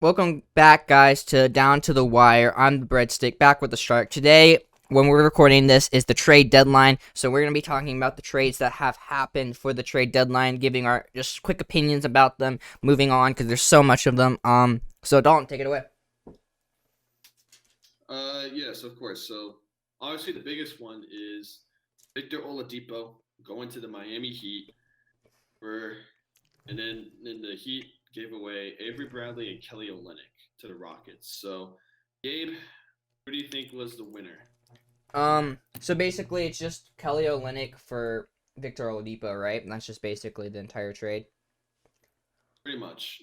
Welcome back, guys, to Down to the Wire. I'm the Breadstick, back with the Shark. Today, when we're recording this, is the trade deadline. So we're going to be talking about the trades that have happened for the trade deadline, giving our just quick opinions about them, moving on, because there's so much of them. So Dalton, take it away. Yes, of course. So obviously the biggest one is Victor Oladipo going to the Miami Heat, for, and then the Heat gave away Avery Bradley and Kelly Olynyk to the Rockets. So, Gabe, who do you think was the winner? So basically, it's just Kelly Olynyk for Victor Oladipo, right? And that's just basically the entire trade. Pretty much.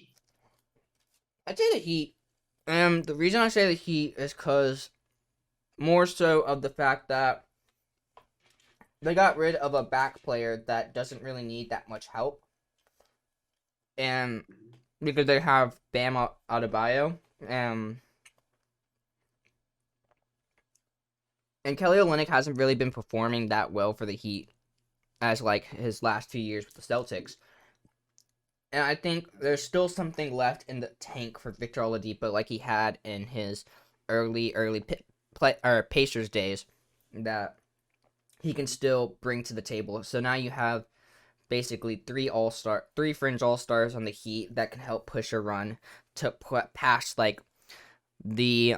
I'd say the Heat. The reason I say the Heat is because more so of the fact that they got rid of a back player that doesn't really need that much help, and Mhm. because they have Bam Adebayo, and Kelly Olynyk hasn't really been performing that well for the Heat as like his last few years with the Celtics. And I think there's still something left in the tank for Victor Oladipo, like he had in his early Pacers days, that he can still bring to the table. So now you have basically three fringe all stars on the Heat that can help push a run to put past like the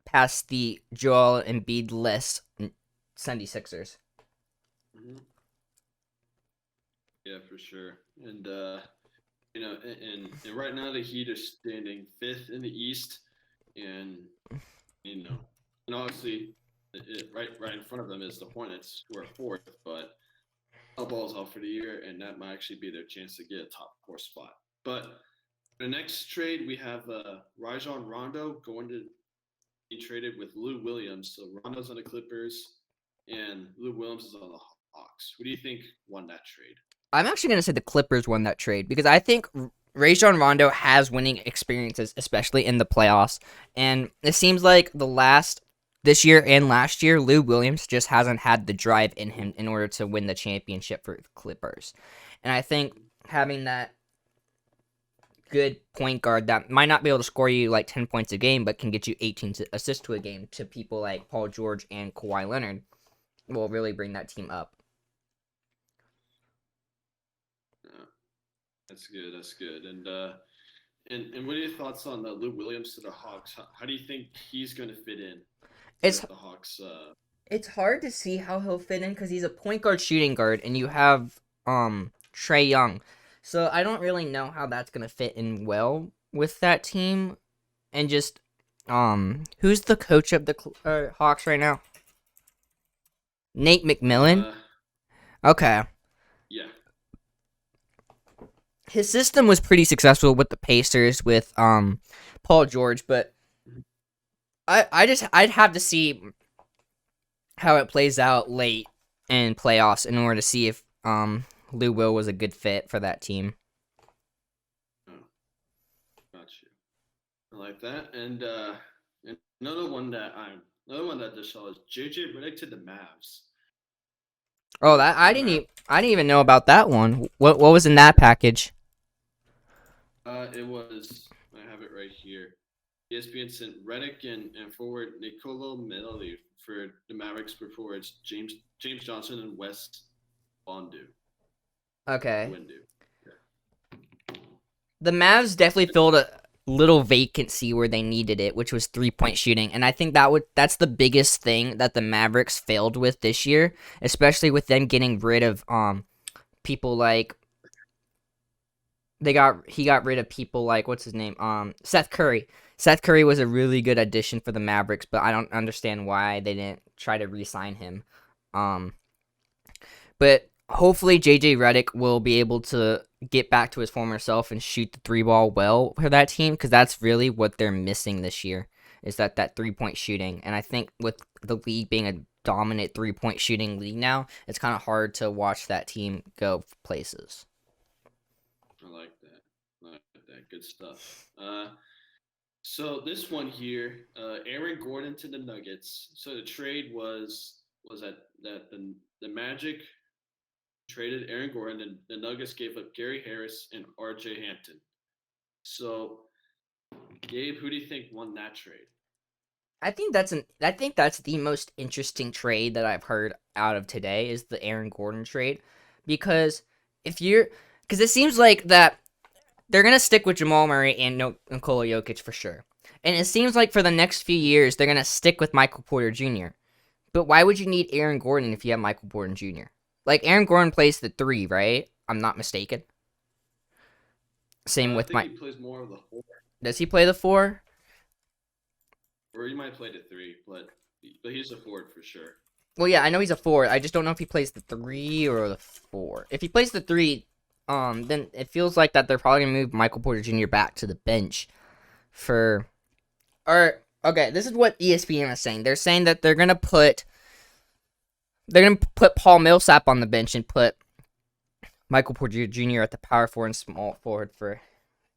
past the Joel Embiid less 76ers. Mhm. Yeah, for sure. And and right now the Heat are standing fifth in the East, and you know, and obviously, right in front of them is the Hornets, who are fourth, but ball's out for the year, and that might actually be their chance to get a top four spot. But the next trade, we have Rajon Rondo going to be traded with Lou Williams. So Rondo's on the Clippers, and Lou Williams is on the Hawks. Who do you think won that trade? I'm actually gonna say the Clippers won that trade because I think Rajon Rondo has winning experiences, especially in the playoffs, and it seems like the last this year and last year, Lou Williams just hasn't had the drive in him in order to win the championship for the Clippers, and I think having that good point guard that might not be able to score you like 10 points a game, but can get you 18 assists to a game to people like Paul George and Kawhi Leonard will really bring that team up. Yeah, that's good. That's good. And what are your thoughts on Lou Williams to the Hawks? How do you think he's going to fit in to It's the Hawks? it's hard to see how he'll fit in because he's a point guard shooting guard and you have Trey Young. So I don't really know how that's gonna fit in well with that team. And just who's the coach of the Hawks right now? Nate McMillan. Uh, Okay. yeah. His system was pretty successful with the Pacers with Paul George, but I'd have to see how it plays out late in playoffs in order to see if Lou Will was a good fit for that team. Oh, got you. I like that. And another one that just saw is JJ Redick to the Mavs. Oh, So that the Mav I didn't even know about that one. What was in that package? it was I have it right here. ESPN sent Redick and forward Nikola Vucevic for the Mavericks for forwards James Johnson and Wes Bondu. Okay, Windu. the Mavs definitely filled a little vacancy where they needed it, which was 3 point shooting, and I think that's the biggest thing that the Mavericks failed with this year, especially with them getting rid of people like he got rid of people like what's his name Seth Curry. Seth Curry was a really good addition for the Mavericks, but I don't understand why they didn't try to re-sign him. Um, but hopefully JJ Redick will be able to get back to his former self and shoot the three ball well for that team because that's really what they're missing this year is that 3 point shooting. And I think with the league being a dominant 3 point shooting league now, it's kind of hard to watch that team go places. I like that. I like that. Good stuff. So this one here, Aaron Gordon to the Nuggets. So the trade was that the Magic traded Aaron Gordon, and the Nuggets gave up Gary Harris and R.J. Hampton. So, Gabe, who do you think won that trade? I think that's the most interesting trade that I've heard out of today is the Aaron Gordon trade, because if you're because it seems like that they're gonna stick with Jamal Murray and Nikola Jokic for sure, and it seems like for the next few years they're gonna stick with Michael Porter Jr. But why would you need Aaron Gordon if you have Michael Porter Jr.? Like Aaron Gordon plays the 3, right? I'm not mistaken. Same I with think my. he plays more of the 4, Does he play the 4? or he might play the 3, but he's a forward for sure. Well, yeah, I know he's a 4. I just don't know if he plays the 3 or the 4. If he plays the 3, then it feels like that they're probably gonna move Michael Porter Jr. back to the bench for. Or okay, this is what ESPN is saying. They're saying that they're gonna put Paul Millsap on the bench and put Michael Porter Jr. at the power forward and small forward for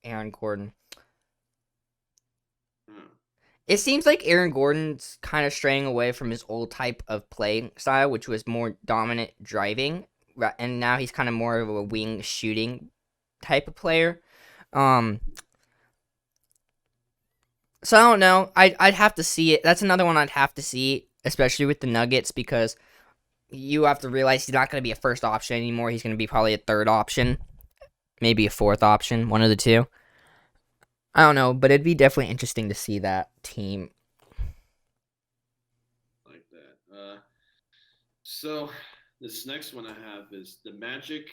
Aaron Gordon. Hmm. It seems like Aaron Gordon's kind of straying away from his old type of playing style, which was more dominant driving, and now he's kind of more of a wing shooting type of player. Um, so I don't know. I'd have to see it. That's another one I'd have to see, especially with the Nuggets, because you have to realize he's not going to be a first option anymore. He's going to be probably a third option, maybe a fourth option, one of the two. I don't know, but it'd be definitely interesting to see that team. Like that. So this next one I have is the Magic.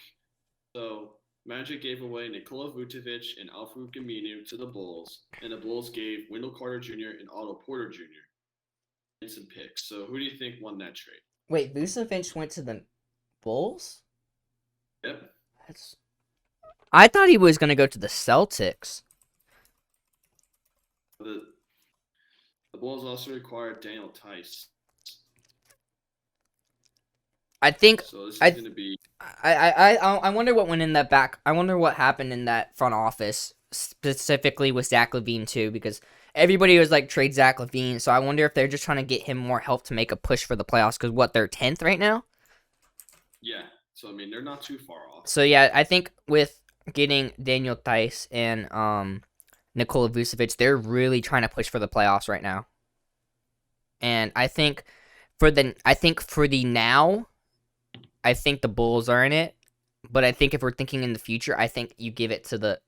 So Magic gave away Nikola Vucevic and Alfred Gaminu to the Bulls, and the Bulls gave Wendell Carter Jr. and Otto Porter Jr. and some picks. So who do you think won that trade? Wait, Vucevic went to the Bulls? Yep. That's. I thought he was gonna go to the Celtics. The the Bulls also required Daniel Theis. I think So this is I going to be I wonder what went in that back. I wonder what happened in that front office specifically with Zach LaVine too, because everybody was like trade Zach LaVine. So I wonder if they're just trying to get him more help to make a push for the playoffs. Because what, they're 10th right now. yeah. So I mean they're not too far off. So yeah, I think with getting Daniel Theis and Nikola Vucevic, they're really trying to push for the playoffs right now. And I think for the now, I think the Bulls are in it. But I think if we're thinking in the future, I think you give it to the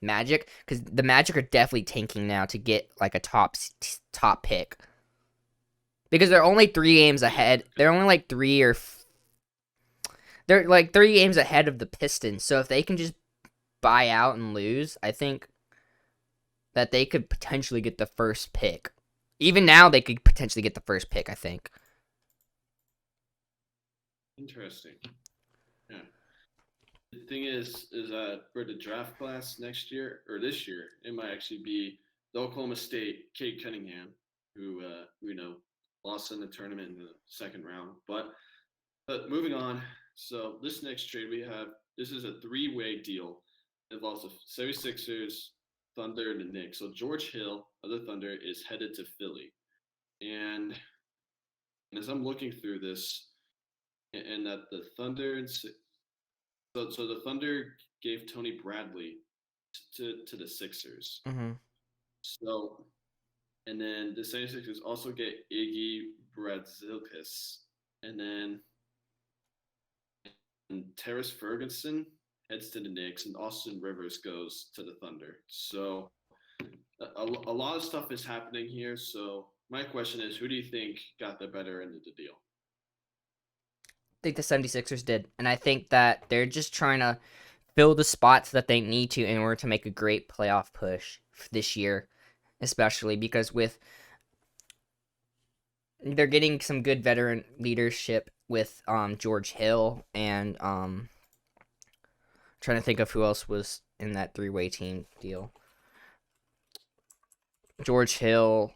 Magic, because the Magic are definitely tanking now to get like a top pick. Because they're only 3 games ahead. They're only like they're like 3 games ahead of the Pistons. So if they can just buy out and lose, I think that they could potentially get the first pick. Even now, they could potentially get the first pick, I think. Interesting. Yeah. The thing is that for the draft class next year or this year, it might actually be the Oklahoma State Cade Cunningham, who lost in the tournament in the second round. But moving on. So this next trade we have, this is a 3-way deal. It involves the 76ers, Thunder, and the Knicks. So George Hill of the Thunder is headed to Philly, and as I'm looking through this, and that the Thunder and so the Thunder gave Tony Bradley to the Sixers. Mm-hmm. So and then the 76ers also get Iggy Brazilkis, and then Terrace Ferguson heads to the Knicks, and Austin Rivers goes to the Thunder. So a lot of stuff is happening here. So my question is, who do you think got the better end of the deal? I think the 76ers did. And I think that they're just trying to fill the spots that they need to in order to make a great playoff push this year, especially because they're getting some good veteran leadership with George Hill and trying to think of who else was in that 3-way team deal. George Hill,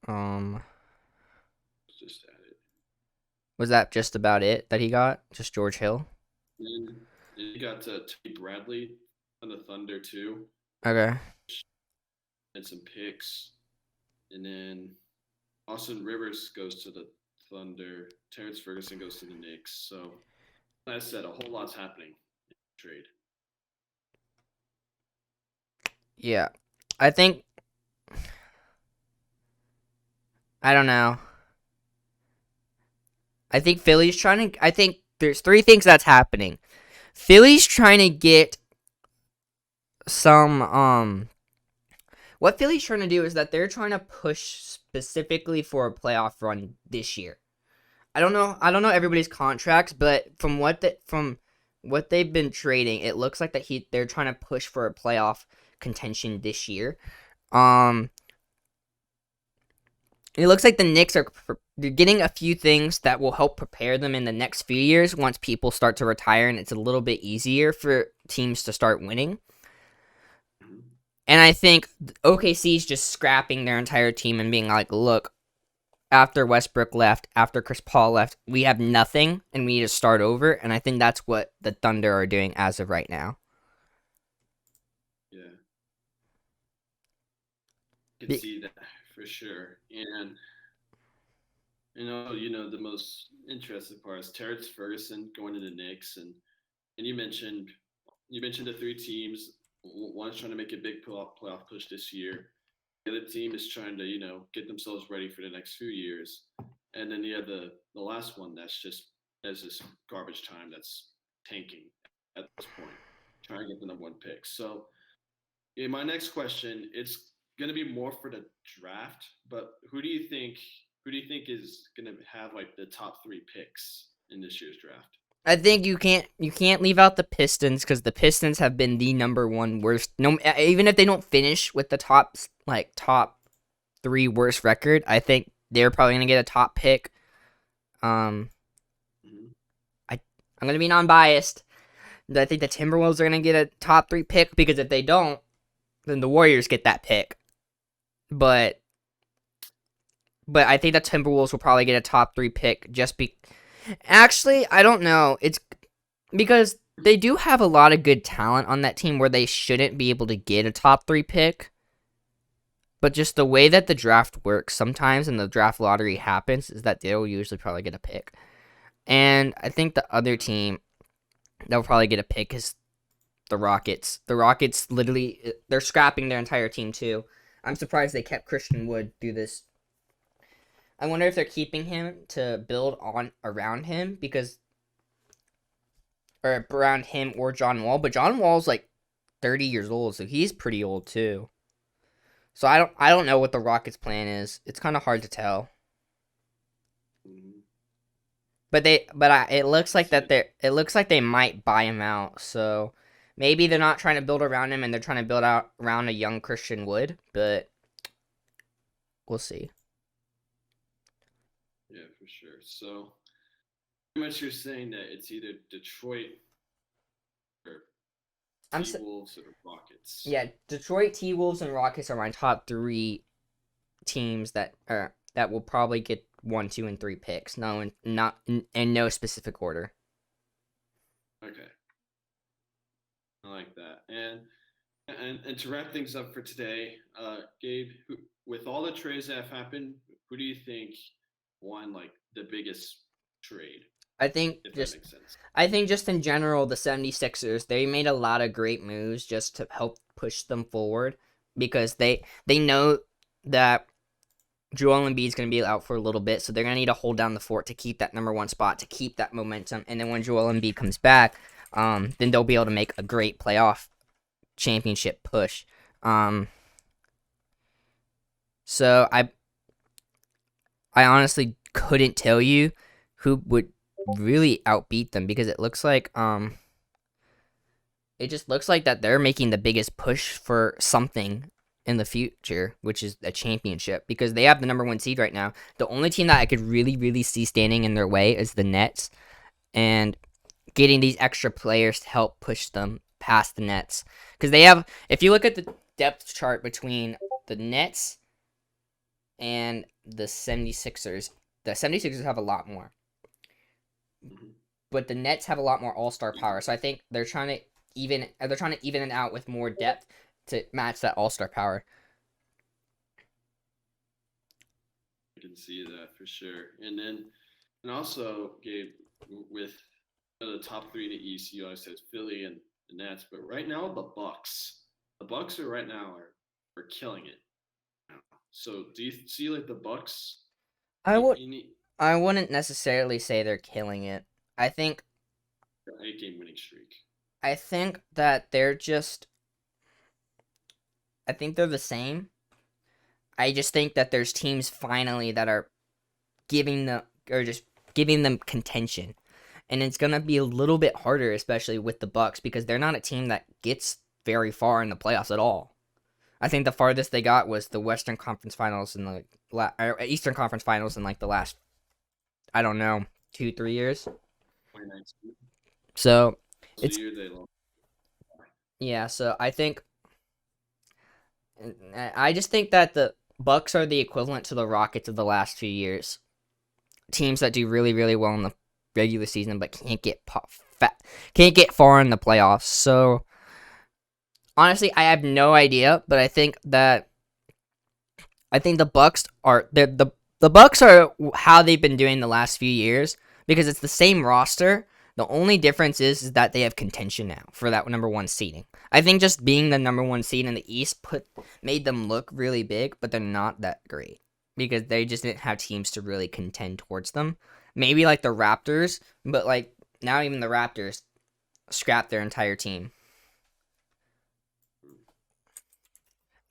Just at it. was that just about it that he got? Just George Hill? And you got Tony Bradley on the Thunder too, Okay. and some picks, and then Austin Rivers goes to the Thunder. Terrence Ferguson goes to the Knicks. So, as I said, a whole lot's happening in the trade. Yeah. I think I don't know. I think Philly's trying to. I think there's three things that's happening. Philly's trying to get some. What Philly's trying to do is that they're trying to push specifically for a playoff run this year. I don't know. I don't know everybody's contracts, but from what they've been trading, it looks like they're trying to push for a playoff contention this year. Um, it looks like the Knicks are getting a few things that will help prepare them in the next few years once people start to retire and it's a little bit easier for teams to start winning. Mhm. And I think OKC's just scrapping their entire team and being like, look, after Westbrook left, after Chris Paul left, we have nothing and we need to start over. And I think that's what the Thunder are doing as of right now. Yeah, I could see that for sure. And the most interesting part is Terrence Ferguson going to the Knicks, and you mentioned the three teams. One's trying to make a big playoff push this year. The other team is trying to get themselves ready for the next few years, and then you have the last one that's just garbage time that's tanking at this point, trying to get the number one pick. So in my next question, it's going to be more for the draft, but who do you think is going to have like the top three picks in this year's draft? I think you can't leave out the Pistons because the Pistons have been the number one worst. No, even if they don't finish with the top three worst record, I think they're probably gonna get a top pick. Um, Mm-hmm. I I'm gonna be non-biased. I think the Timberwolves are gonna get a top three pick because if they don't, then the Warriors get that pick. But I think the Timberwolves will probably get a top three pick just be. Actually, I don't know. It's because they do have a lot of good talent on that team where they shouldn't be able to get a top three pick. But just the way that the draft works sometimes and the draft lottery happens is that they'll usually probably get a pick. And I think the other team that will probably get a pick is the Rockets. The Rockets literally, they're scrapping their entire team too. I'm surprised they kept Christian Wood through this. I wonder if they're keeping him to build on around him or around him or John Wall. But John Wall's like 30 years old, so he's pretty old too. So I don't know what the Rockets' plan is. It's kind of hard to tell. Mm-hmm. It looks like See, it looks like they might buy him out. So maybe they're not trying to build around him and they're trying to build out around a young Christian Wood, but we'll see. yeah, for sure. So pretty much you're saying that it's either Detroit or I'm T s- Wolves or Rockets. yeah, Detroit T Wolves and Rockets are my top three teams that will probably get one, two, and three picks. No, not in no specific order. Okay, I like that. And to wrap things up for today, Gabe, with all the trades that have happened, who do you think won like the biggest trade, I think if that just makes sense? I think just in general the 76ers, they made a lot of great moves just to help push them forward because they know that Joel Embiid is going to be out for a little bit, so they're going to need to hold down the fort to keep that number one spot, to keep that momentum, and then when Joel Embiid comes back, then they'll be able to make a great playoff championship push. Um, so I honestly couldn't tell you who would really outbeat them because it just looks like that they're making the biggest push for something in the future, which is a championship because they have the number one seed right now. The only team that I could really, really see standing in their way is the Nets, and getting these extra players to help push them past the Nets. Because they have, if you look at the depth chart between the Nets and the 76ers, the 76ers have a lot more. Mm-hmm. But the Nets have a lot more all-star power. So I think they're trying to even it out with more depth to match that all-star power. I can see that for sure. And also, Gabe, with the top three in the East, you always said Philly and the Nets, but right now the the Bucks are right now are killing it. So do you see like the Bucks? I would You need I wouldn't necessarily say they're killing it. I think an 8 game winning streak. I think that they're just I think they're the same. I just think that there's teams finally that are giving the or just giving them contention. And it's gonna be a little bit harder, especially with the Bucks, because they're not a team that gets very far in the playoffs at all. I think the farthest they got was the Western Conference Finals in the or Eastern Conference Finals in like the last, I don't know, 2-3 years. 2019 So was the it's year they lost. yeah. So I just think that the Bucks are the equivalent to the Rockets of the last few years. Teams that do really really well in the regular season but can't get far in the playoffs. So honestly, I have no idea, but I think the Bucks are how they've been doing the last few years because it's the same roster. The only difference is that they have contention now for that number one seeding. I think just being the number one seed in the East made them look really big, but they're not that great because they just didn't have teams to really contend towards them. Maybe like the Raptors, but like now even the Raptors scrapped their entire team.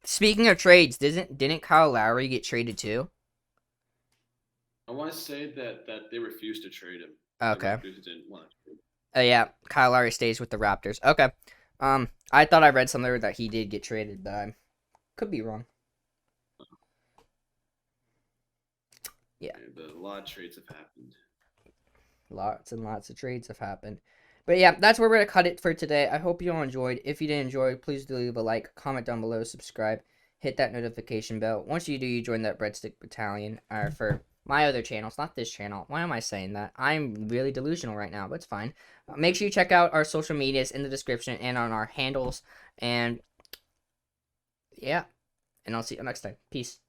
Speaking of trades, didn't Kyle Lowry get traded too? I want to say that they refused to trade him. The Okay. Raptors didn't want to trade him. Yeah, Kyle Lowry stays with the Raptors. Okay. I thought I read somewhere that he did get traded, but I could be wrong. Yeah, And a lot of trades have happened. lots and lots of trades have happened. But yeah, that's where we're gonna cut it for today. I hope you all enjoyed. If you did enjoy, please do leave a like, comment down below, subscribe, hit that notification bell. Once you do, you join that Breadstick Battalion for my other channels, not this channel. Why am I saying that? I'm really delusional right now, but it's fine. Make sure you check out our social medias in the description and on our handles. And yeah, and I'll see you next time. Peace.